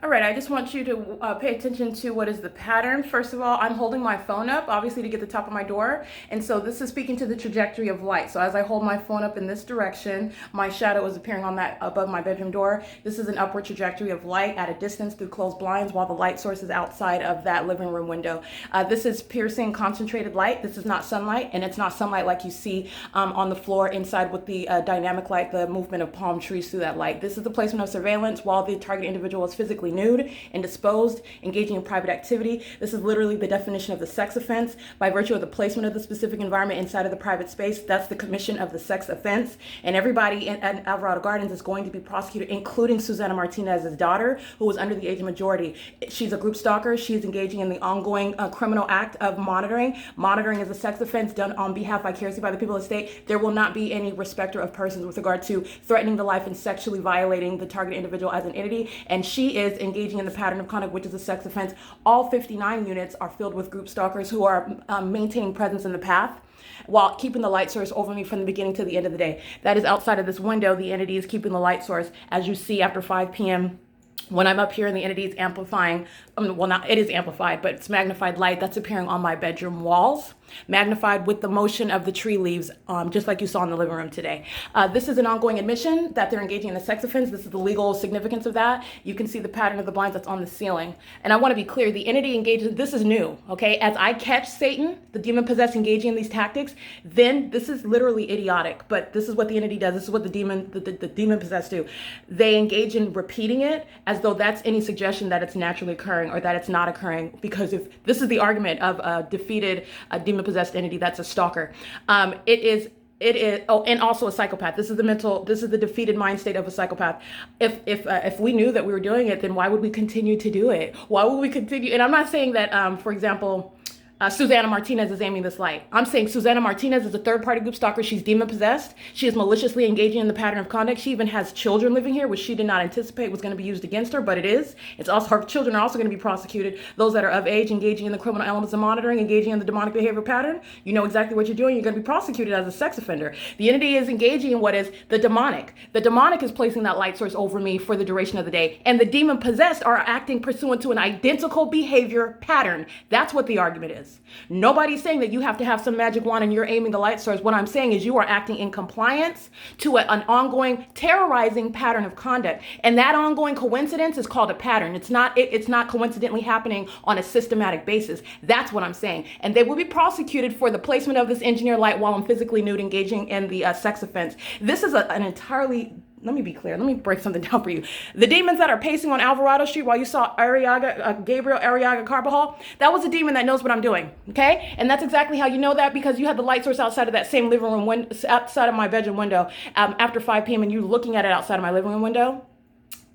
All right, I just want you to pay attention to what is the pattern. First of all, I'm holding my phone up, obviously, to get the top of my door. And so this is speaking to the trajectory of light. So as I hold my phone up in this direction, my shadow is appearing on that above my bedroom door. This is an upward trajectory of light at a distance through closed blinds while the light source is outside of that living room window. This is piercing concentrated light. This is not sunlight, and it's not sunlight like you see on the floor inside with the dynamic light, the movement of palm trees through that light. This is the placement of surveillance while the target individual is physically nude and disposed, engaging in private activity. This is literally the definition of the sex offense. By virtue of the placement of the specific environment inside of the private space, that's the commission of the sex offense. And everybody at Alvarado Gardens is going to be prosecuted, including Susana Martinez's daughter, who was under the age of majority. She's a group stalker. She's engaging in the ongoing criminal act of monitoring. Monitoring is a sex offense done on behalf vicariously by the people of the state. There will not be any respecter of persons with regard to threatening the life and sexually violating the target individual as an entity. And she is engaging in the pattern of conduct, which is a sex offense. All 59 units are filled with group stalkers who are maintaining presence in the path while keeping the light source over me from the beginning to the end of the day. That is outside of this window. The entity is keeping the light source, as you see, after 5 p.m. When I'm up here and the entity is amplifying, it is amplified, but it's magnified light that's appearing on my bedroom walls, magnified with the motion of the tree leaves, just like you saw in the living room today. This is an ongoing admission that they're engaging in a sex offense. This is the legal significance of that. You can see the pattern of the blinds that's on the ceiling. And I want to be clear, the entity engages, this is new, okay? As I catch Satan, the demon possessed, engaging in these tactics, then this is literally idiotic, but this is what the entity does. This is what the demon possessed do. They engage in repeating it as though that's any suggestion that it's naturally occurring or that it's not occurring, because if this is the argument of a defeated demon possessed entity that's a stalker, it is, and also a psychopath. This is the defeated mind state of a psychopath. If we knew that we were doing it, then why would we continue to do it? Why would we continue? And I'm not saying that, for example, Susana Martinez is aiming this light. I'm saying Susana Martinez is a third-party group stalker. She's demon-possessed. She is maliciously engaging in the pattern of conduct. She even has children living here, which she did not anticipate was going to be used against her, but it is. It's also, her children are also going to be prosecuted. Those that are of age, engaging in the criminal elements of monitoring, engaging in the demonic behavior pattern, you know exactly what you're doing. You're going to be prosecuted as a sex offender. The entity is engaging in what is the demonic. The demonic is placing that light source over me for the duration of the day, and the demon-possessed are acting pursuant to an identical behavior pattern. That's what the argument is. Nobody's saying that you have to have some magic wand and you're aiming the light source. What I'm saying is you are acting in compliance to an ongoing terrorizing pattern of conduct. And that ongoing coincidence is called a pattern. It's not coincidentally happening on a systematic basis. That's what I'm saying. And they will be prosecuted for the placement of this engineered light while I'm physically nude, engaging in the sex offense. This is an entirely, let me be clear. Let me break something down for you. The demons that are pacing on Alvarado Street while you saw Gabriel Arriaga Carbajal, that was a demon that knows what I'm doing, okay? And that's exactly how you know that, because you had the light source outside of that same living room window, outside of my bedroom window, after 5 p.m. and you looking at it outside of my living room window.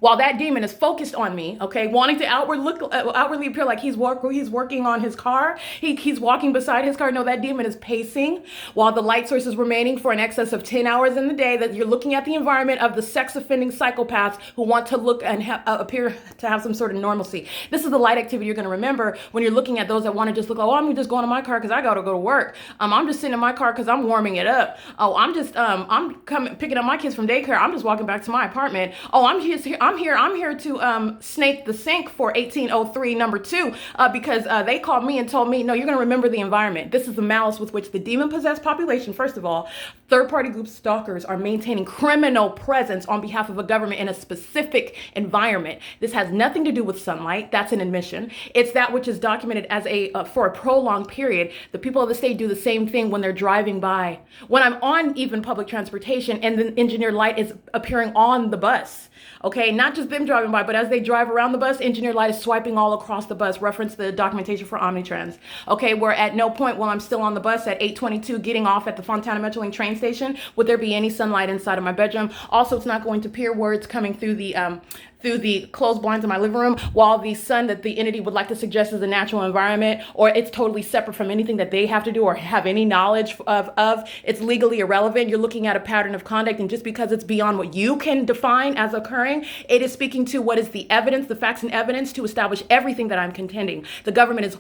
While that demon is focused on me, okay, wanting to outwardly appear like he's working on his car, he's walking beside his car. No, that demon is pacing while the light source is remaining for an excess of 10 hours in the day. That you're looking at the environment of the sex-offending psychopaths who want to look and appear to have some sort of normalcy. This is the light activity you're going to remember when you're looking at those that want to just look, oh, I'm just going to my car because I got to go to work. I'm just sitting in my car because I'm warming it up. Oh, I'm picking up my kids from daycare. I'm just walking back to my apartment. Oh, I'm here to snake the sink for 1803 number 2 because they called me and told me, no, you're going to remember the environment. This is the malice with which the demon-possessed population, first of all, third-party group stalkers are maintaining criminal presence on behalf of a government in a specific environment. This has nothing to do with sunlight. That's an admission. It's that which is documented as for a prolonged period. The people of the state do the same thing when they're driving by. When I'm on even public transportation and the engineered light is appearing on the bus. Okay, not just them driving by, but as they drive around the bus, engineered light is swiping all across the bus. Reference the documentation for Omnitrans. Okay, where at no point while I'm still on the bus at 8:22 getting off at the Fontana Metrolink train station would there be any sunlight inside of my bedroom. Also, it's not going to appear words coming through the closed blinds in my living room, while the sun that the entity would like to suggest is a natural environment, or it's totally separate from anything that they have to do or have any knowledge of, it's legally irrelevant. You're looking at a pattern of conduct, and just because it's beyond what you can define as occurring, it is speaking to what is the evidence, the facts and evidence to establish everything that I'm contending. The government is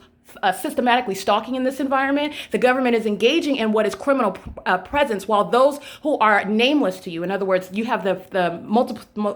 systematically stalking in this environment. The government is engaging in what is criminal presence, while those who are nameless to you, in other words, you have the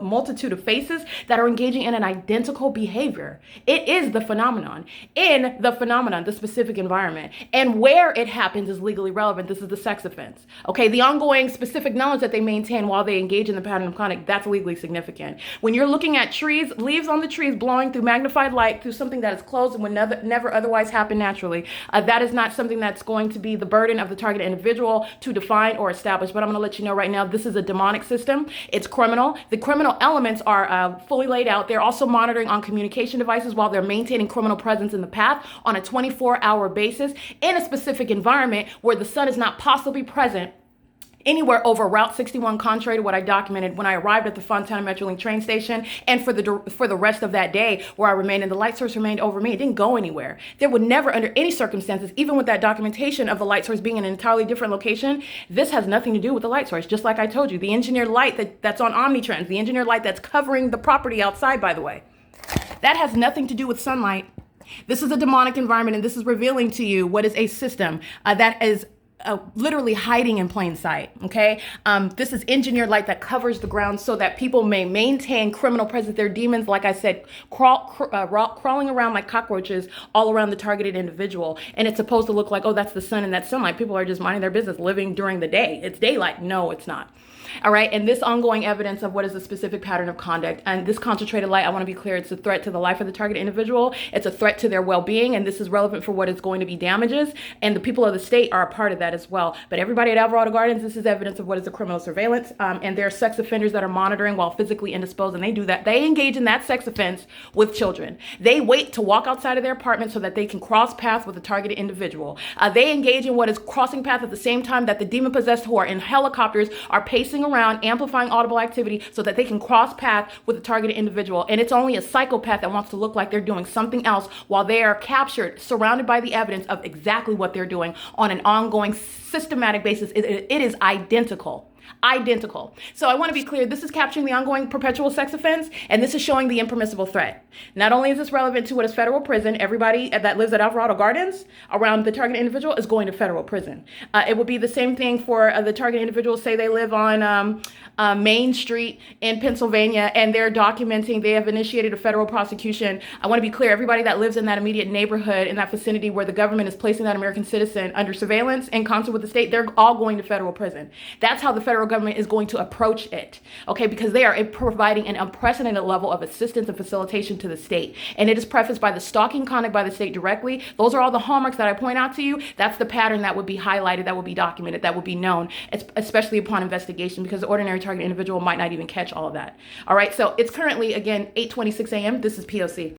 multitude of faces that are engaging in an identical behavior. It is the phenomenon. In the phenomenon, the specific environment, and where it happens is legally relevant. This is the sex offense. Okay, the ongoing specific knowledge that they maintain while they engage in the pattern of conduct, that's legally significant. When you're looking at trees, leaves on the trees blowing through magnified light through something that is closed and would never otherwise happen naturally, that is not something that's going to be the burden of the targeted individual to define or establish. But I'm going to let you know right now, this is a demonic system. It's criminal. The criminal elements are fully laid out. They're also monitoring on communication devices while they're maintaining criminal presence in the path on a 24-hour basis in a specific environment where the sun is not possibly present anywhere over Route 61, contrary to what I documented when I arrived at the Fontana Metrolink train station, and for the rest of that day where I remained, and the light source remained over me. It didn't go anywhere. There would never, under any circumstances, even with that documentation of the light source being in an entirely different location, this has nothing to do with the light source. Just like I told you, the engineered light that's on Omnitrends, the engineered light that's covering the property outside, by the way, that has nothing to do with sunlight. This is a demonic environment, and this is revealing to you what is a system that is literally hiding in plain sight. Okay, this is engineered light that covers the ground so that people may maintain criminal presence. They're demons, like I said, crawling around like cockroaches all around the targeted individual. And it's supposed to look like, oh, that's the sun and that's sunlight. People are just minding their business, living during the day. It's daylight. No, it's not. All right. And this ongoing evidence of what is a specific pattern of conduct, and this concentrated light, I want to be clear, it's a threat to the life of the target individual. It's a threat to their well-being. And this is relevant for what is going to be damages. And the people of the state are a part of that as well. But everybody at Alvarado Gardens, this is evidence of what is a criminal surveillance. And there are sex offenders that are monitoring while physically indisposed. And they do that. They engage in that sex offense with children. They wait to walk outside of their apartment so that they can cross paths with a targeted individual. They engage in what is crossing paths at the same time that the demon-possessed who are in helicopters are pacing around, amplifying audible activity so that they can cross path with a targeted individual. And it's only a psychopath that wants to look like they're doing something else while they are captured, surrounded by the evidence of exactly what they're doing on an ongoing, systematic basis. It is identical. Identical. So I want to be clear, this is capturing the ongoing perpetual sex offense, and this is showing the impermissible threat. Not only is this relevant to what is federal prison, everybody that lives at Alvarado Gardens around the target individual is going to federal prison. It would be the same thing for the target individuals, say they live on Main Street in Pennsylvania, and they're documenting, they have initiated a federal prosecution. I want to be clear, everybody that lives in that immediate neighborhood, in that vicinity where the government is placing that American citizen under surveillance in concert with the state, they're all going to federal prison. That's how the federal government is going to approach it, okay, because they are providing an unprecedented level of assistance and facilitation to the state. And it is prefaced by the stalking conduct by the state directly. Those are all the hallmarks that I point out to you. That's the pattern that would be highlighted, that would be documented, that would be known, especially upon investigation, because the ordinary target individual might not even catch all of that. All right, so it's currently, again, 8:26 a.m. This is P.O.C.